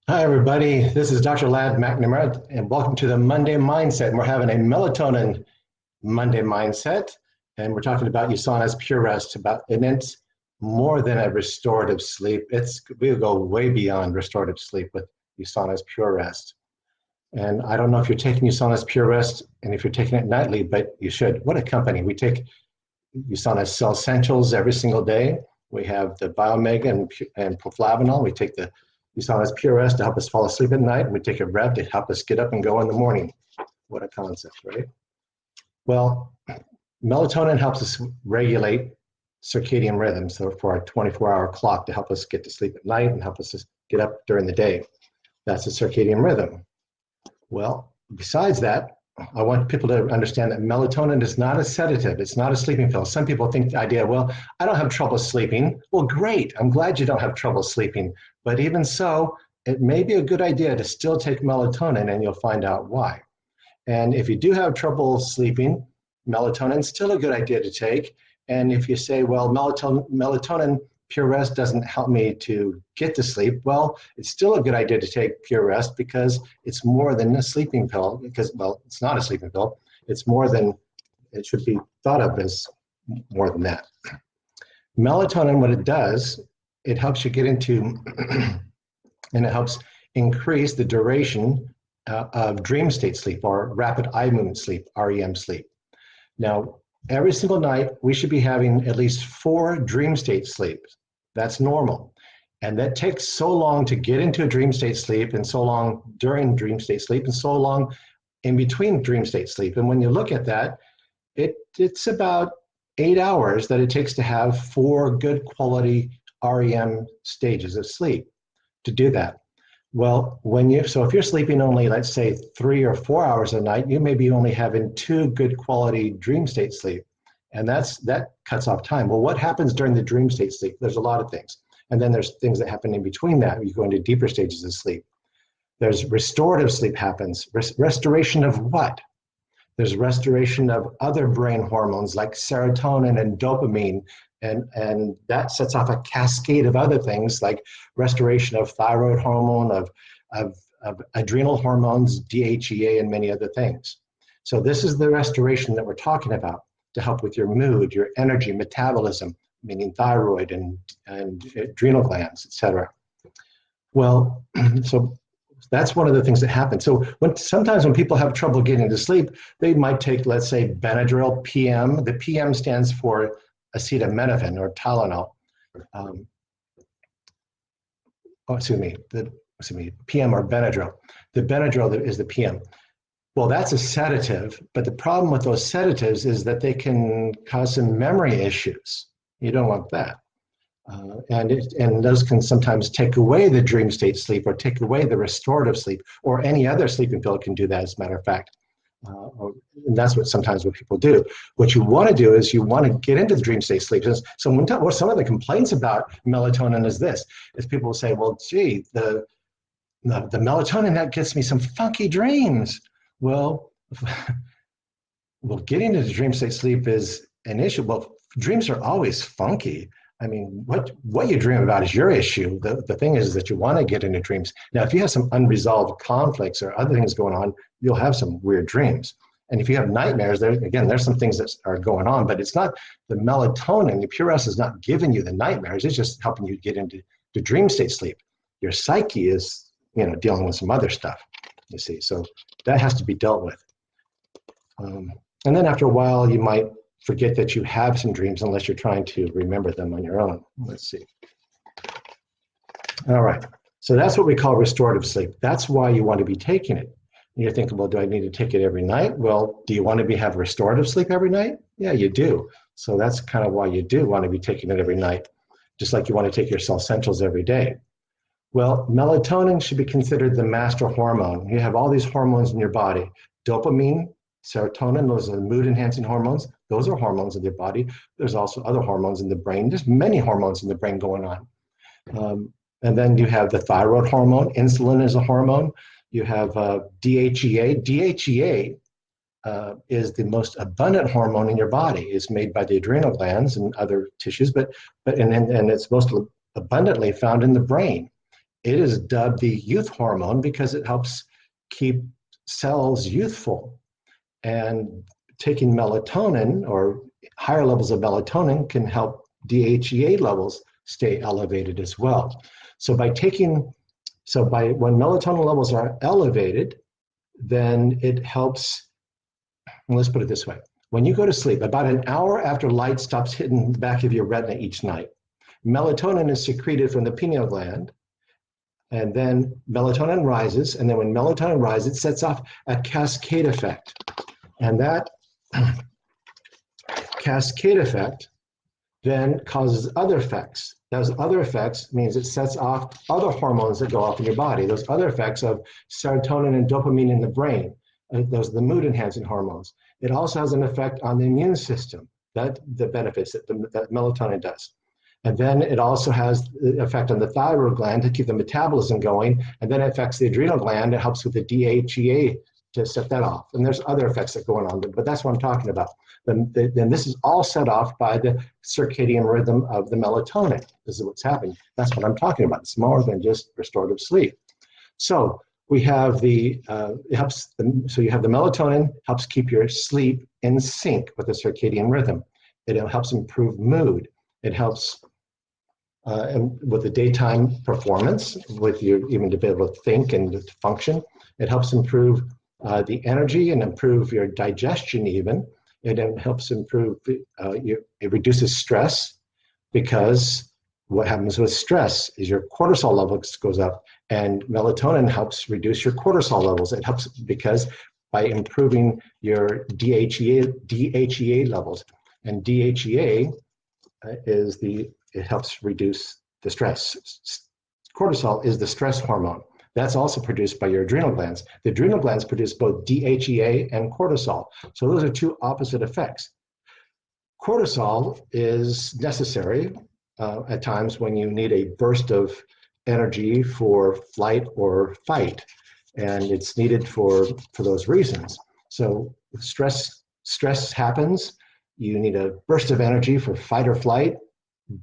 Hi, everybody. This is Dr. Ladd McNamara, and welcome to the Monday Mindset. And we're having a melatonin Monday Mindset, and we're talking about USANA's Pure Rest. And it's more than a restorative sleep. We go way beyond restorative sleep with USANA's Pure Rest. And I don't know if you're taking USANA's Pure Rest and if you're taking it nightly, but you should. What a company! We take USANA's Cell Essentials every single day. We have the Biomega and Proflavanol. We take the USANA's Pure Rest to help us fall asleep at night. And we take a Rev to help us get up and go in the morning. What a concept, right? Well, melatonin helps us regulate circadian rhythms for our 24-hour clock to help us get to sleep at night and help us get up during the day. That's a circadian rhythm. Well, besides that, I want people to understand that melatonin is not a sedative. It's not a sleeping pill. Some people think the idea, well, I don't have trouble sleeping. Well, great. I'm glad you don't have trouble sleeping. But even so, it may be a good idea to still take melatonin, and you'll find out why. And if you do have trouble sleeping, melatonin is still a good idea to take. And if you say, well, melatonin Pure Rest doesn't help me to get to sleep, well, it's still a good idea to take Pure Rest because it's more than a sleeping pill. Because, well, it's not a sleeping pill. It's more than, it should be thought of as more than that. Melatonin, what it does, it helps you get into, and it helps increase the duration of dream state sleep or rapid eye movement sleep, REM sleep. Now, every single night, we should be having at least 4 dream state sleeps. That's normal. And that takes so long to get into a dream state sleep, and so long during dream state sleep, and so long in between dream state sleep. And when you look at that, it's about 8 hours that it takes to have 4 good quality REM stages of sleep to do that. Well, so if you're sleeping only, let's say 3 or 4 hours a night, you may be only having 2 good quality dream state sleep. And that cuts off time. Well, what happens during the dream state sleep? There's a lot of things. And then there's things that happen in between that. You go into deeper stages of sleep. There's restorative sleep happens. Restoration of what? There's restoration of other brain hormones like serotonin and dopamine, and that sets off a cascade of other things like restoration of thyroid hormone, of adrenal hormones, DHEA, and many other things. So this is the restoration that we're talking about to help with your mood, your energy, metabolism, meaning thyroid and adrenal glands, etc. Well, so that's one of the things that happen. So sometimes when people have trouble getting to sleep, they might take, let's say, Benadryl PM. The PM stands for acetaminophen or Tylenol. PM or Benadryl. The Benadryl is the PM. Well, that's a sedative, but the problem with those sedatives is that they can cause some memory issues. You don't want that. And those can sometimes take away the dream state sleep or take away the restorative sleep, or any other sleeping pill can do that, as a matter of fact. And that's sometimes what people do. What you want to do is you want to get into the dream state sleep. So some of the complaints about melatonin is people will say, well, gee, the melatonin, that gets me some funky dreams. Well, getting into dream state sleep is an issue. Well, dreams are always funky. I mean, what you dream about is your issue. The thing is that you want to get into dreams. Now, if you have some unresolved conflicts or other things going on, you'll have some weird dreams. And if you have nightmares, there's some things that are going on, but it's not the melatonin. The Pure Rest is not giving you the nightmares. It's just helping you get into the dream state sleep. Your psyche is, dealing with some other stuff, you see. So that has to be dealt with. And then after a while, you might forget that you have some dreams unless you're trying to remember them on your own. Let's see. All right. So that's what we call restorative sleep. That's why you want to be taking it. And you're thinking, well, do I need to take it every night? Well, do you want to have restorative sleep every night? Yeah, you do. So that's kind of why you do want to be taking it every night, just like you want to take your Cell Essentials every day. Well, melatonin should be considered the master hormone. You have all these hormones in your body. Dopamine, serotonin, those are the mood-enhancing hormones. Those are hormones in your body. There's also other hormones in the brain. There's many hormones in the brain going on. And then you have the thyroid hormone. Insulin is a hormone. You have DHEA. DHEA is the most abundant hormone in your body. It's made by the adrenal glands and other tissues, and it's most abundantly found in the brain. It is dubbed the youth hormone because it helps keep cells youthful. And taking melatonin or higher levels of melatonin can help DHEA levels stay elevated as well. So when melatonin levels are elevated, then it helps. Let's put it this way. When you go to sleep, about an hour after light stops hitting the back of your retina each night, melatonin is secreted from the pineal gland, and then melatonin rises, and then when melatonin rises, it sets off a cascade effect. And that cascade effect then causes other effects. Those other effects means it sets off other hormones that go off in your body. Those other effects of serotonin and dopamine in the brain, those are the mood enhancing hormones. It also has an effect on the immune system, that the benefits that melatonin does. And then it also has the effect on the thyroid gland to keep the metabolism going. And then it affects the adrenal gland. It helps with the DHEA to set that off. And there's other effects that go on, but that's what I'm talking about. Then this is all set off by the circadian rhythm of the melatonin. This is what's happening. That's what I'm talking about. It's more than just restorative sleep. So we have so you have the melatonin, helps keep your sleep in sync with the circadian rhythm. It helps improve mood. It helps and with the daytime performance, with you even to be able to think and to function. It helps improve the energy and improve your digestion even. It helps improve, it reduces stress, because what happens with stress is your cortisol levels goes up, and melatonin helps reduce your cortisol levels. It helps because by improving your DHEA levels, and DHEA it helps reduce the stress. Cortisol is the stress hormone. That's also produced by your adrenal glands. The adrenal glands produce both DHEA and cortisol. So those are two opposite effects. Cortisol is necessary at times when you need a burst of energy for flight or fight, and it's needed for those reasons. So stress happens, you need a burst of energy for fight or flight,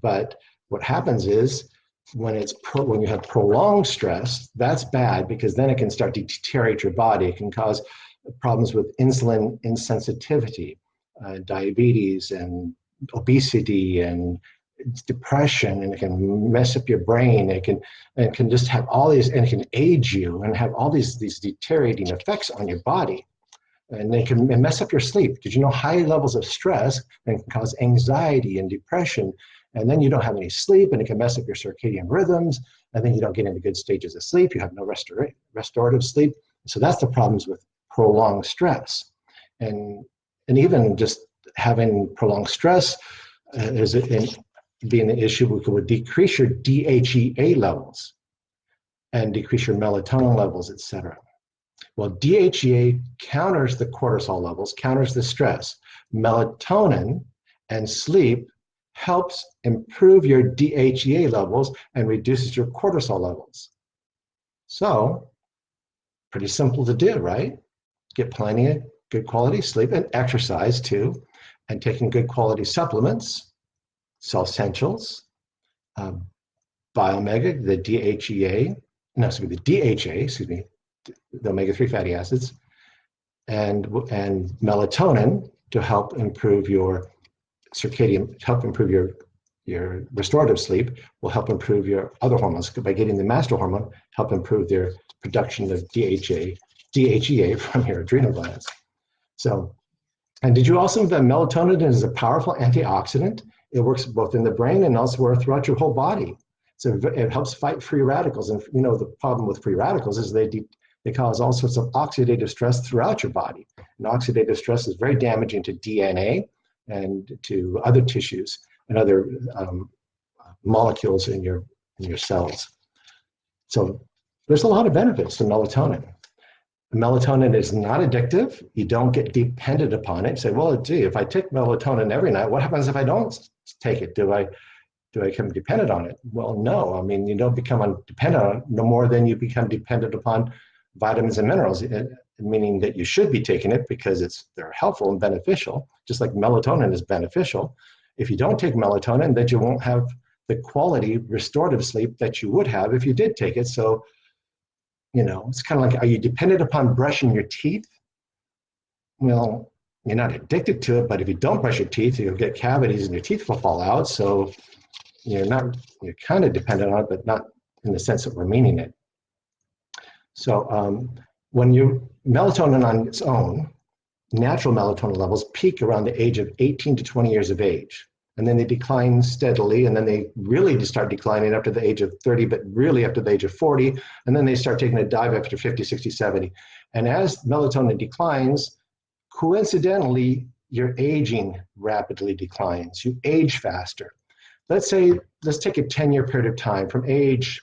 but what happens is when you have prolonged stress, that's bad, because then it can start to deteriorate your body. It can cause problems with insulin insensitivity, diabetes and obesity and depression, and it can mess up your brain. It can just have all these, and it can age you and have all these deteriorating effects on your body. And they can mess up your sleep. Did you know high levels of stress can cause anxiety and depression? And then you don't have any sleep, and it can mess up your circadian rhythms. And then you don't get into good stages of sleep. You have no restorative sleep. So that's the problems with prolonged stress. And even just having prolonged stress being an issue, would decrease your DHEA levels and decrease your melatonin levels, et cetera. Well, DHEA counters the cortisol levels, counters the stress. Melatonin and sleep helps improve your DHEA levels and reduces your cortisol levels. So, pretty simple to do, right? Get plenty of good quality sleep and exercise too, and taking good quality supplements, Cell Essentials, Biomega, the DHA, the omega-3 fatty acids, and melatonin to help improve your your restorative sleep, will help improve your other hormones. By getting the master hormone, help improve their production of DHEA from your adrenal glands. So, and did you also know that melatonin is a powerful antioxidant? It works both in the brain and elsewhere throughout your whole body. So it helps fight free radicals. And you know, the problem with free radicals is they cause all sorts of oxidative stress throughout your body. And oxidative stress is very damaging to DNA and to other tissues and other molecules in your cells. So there's a lot of benefits to melatonin. Melatonin is not addictive. You don't get dependent upon it. Say, well, gee, if I take melatonin every night, what happens if I don't take it? Do I become dependent on it? Well, no. I mean, you don't become dependent on it no more than you become dependent upon vitamins and minerals, meaning that you should be taking it because they're helpful and beneficial, just like melatonin is beneficial. If you don't take melatonin, then you won't have the quality restorative sleep that you would have if you did take it. So, it's kind of like, are you dependent upon brushing your teeth? Well, you're not addicted to it, but if you don't brush your teeth, you'll get cavities and your teeth will fall out. So you're kind of dependent on it, but not in the sense that we're meaning it. So when melatonin on its own, natural melatonin levels peak around the age of 18 to 20 years of age. And then they decline steadily, and then they really start declining after the age of 30, but really after the age of 40, and then they start taking a dive after 50, 60, 70. And as melatonin declines, coincidentally, your aging rapidly declines. You age faster. Let's take a 10-year period of time. From age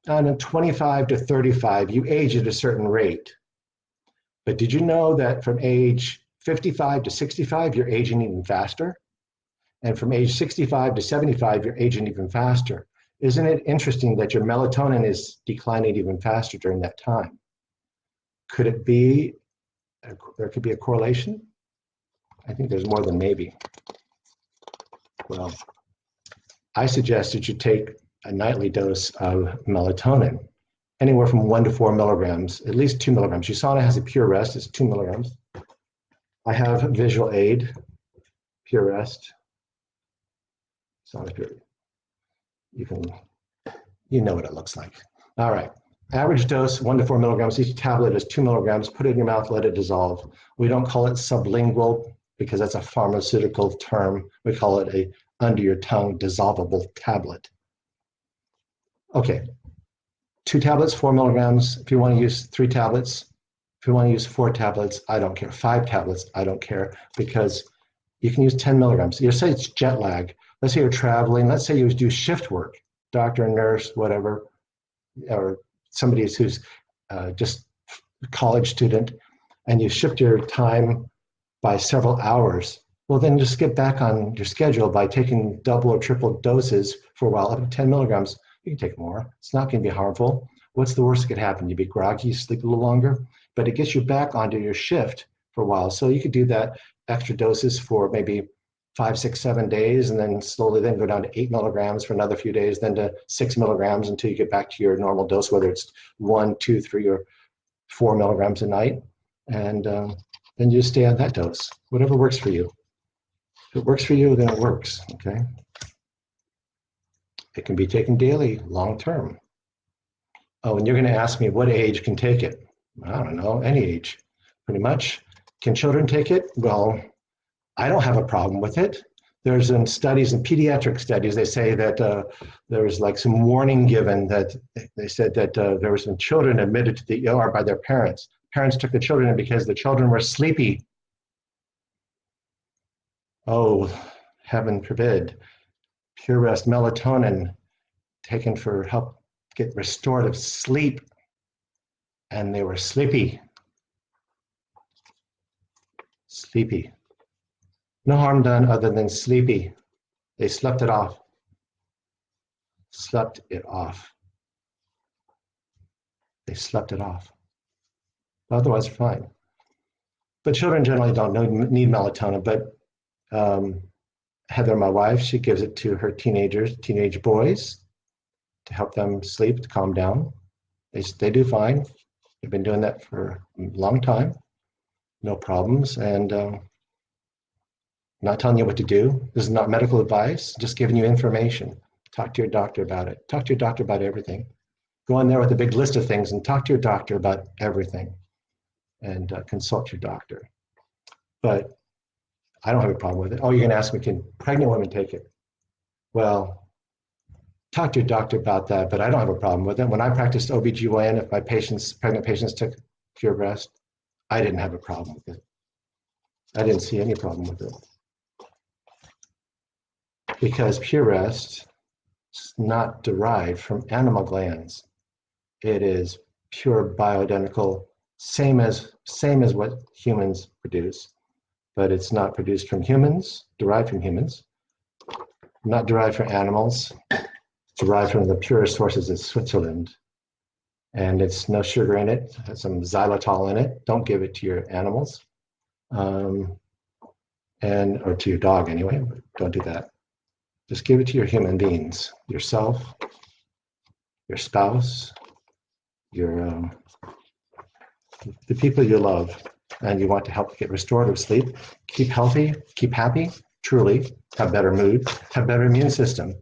25 to 35, you age at a certain rate. But did you know that from age 55 to 65, you're aging even faster? And from age 65 to 75, you're aging even faster. Isn't it interesting that your melatonin is declining even faster during that time? Could it be, there could be a correlation? I think there's more than maybe. Well, I suggest that you take a nightly dose of melatonin, anywhere from 1 to 4 milligrams, at least 2 milligrams. USANA has a Pure Rest, it's 2 milligrams. I have Visual Aid, Pure Rest. USANA Pure. You know what it looks like. All right. Average dose, 1 to 4 milligrams. Each tablet is 2 milligrams. Put it in your mouth, let it dissolve. We don't call it sublingual because that's a pharmaceutical term. We call it a under your tongue dissolvable tablet. Okay. 2 tablets, 4 milligrams. If you want to use 3 tablets, if you want to use 4 tablets, I don't care. 5 tablets, I don't care, because you can use 10 milligrams. You say it's jet lag. Let's say you're traveling. Let's say you do shift work, doctor, nurse, whatever, or somebody who's just a college student, and you shift your time by several hours. Well, then just get back on your schedule by taking double or triple doses for a while, up to 10 milligrams. You can take more. It's not going to be harmful. What's the worst that could happen? You be groggy, you sleep a little longer, but it gets you back onto your shift for a while. So you could do that extra doses for maybe 5, 6, 7 days, and then slowly then go down to 8 milligrams for another few days, then to 6 milligrams until you get back to your normal dose, whether it's 1, 2, 3, or 4 milligrams a night. And then you just stay on that dose, whatever works for you. If it works for you, then it works, okay? It can be taken daily, long term. Oh, and you're going to ask me what age can take it. I don't know, any age, pretty much. Can children take it? Well, I don't have a problem with it. There's in studies, in pediatric studies, they say that there was like some warning given that they said that there were some children admitted to the ER by their parents. Parents took the children in because the children were sleepy. Oh, heaven forbid. Pure Rest melatonin taken for help get restorative sleep, and they were sleepy. Sleepy. No harm done other than sleepy. They slept it off. Slept it off. They slept it off. Otherwise, fine. But children generally don't need melatonin, but Heather, my wife, she gives it to her teenage boys to help them sleep, to calm down. They do fine. They've been doing that for a long time. No problems. And not telling you what to do. This is not medical advice, just giving you information. Talk to your doctor about it. Talk to your doctor about everything. Go in there with a big list of things and talk to your doctor about everything, and consult your doctor. But I don't have a problem with it. Oh, you're going to ask me, can pregnant women take it? Well, talk to your doctor about that, but I don't have a problem with it. When I practiced OBGYN, if my pregnant patients took Pure Rest, I didn't have a problem with it. I didn't see any problem with it. Because Pure Rest is not derived from animal glands. It is pure bioidentical, same as what humans produce, but it's not produced from humans, derived from humans, not derived from animals. It's derived from the purest sources in Switzerland. And it's no sugar in it, it has some xylitol in it. Don't give it to your animals, or to your dog anyway, but don't do that. Just give it to your human beings, yourself, your spouse, your the people you love, and you want to help get restorative sleep, keep healthy, keep happy, truly, have better mood, have better immune system,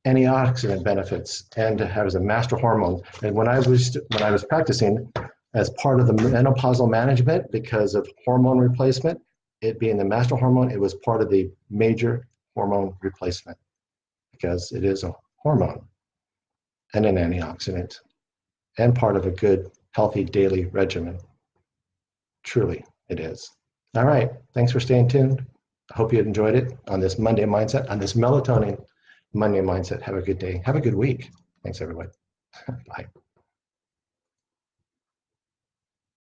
antioxidant benefits, and has a master hormone. And when I was practicing as part of the menopausal management, because of hormone replacement, it being the master hormone, it was part of the major hormone replacement because it is a hormone and an antioxidant and part of a good, healthy daily regimen. Truly, it is. All right. Thanks for staying tuned. I hope you enjoyed it on this Monday Mindset, on this Melatonin Monday Mindset. Have a good day. Have a good week. Thanks, everybody. Bye.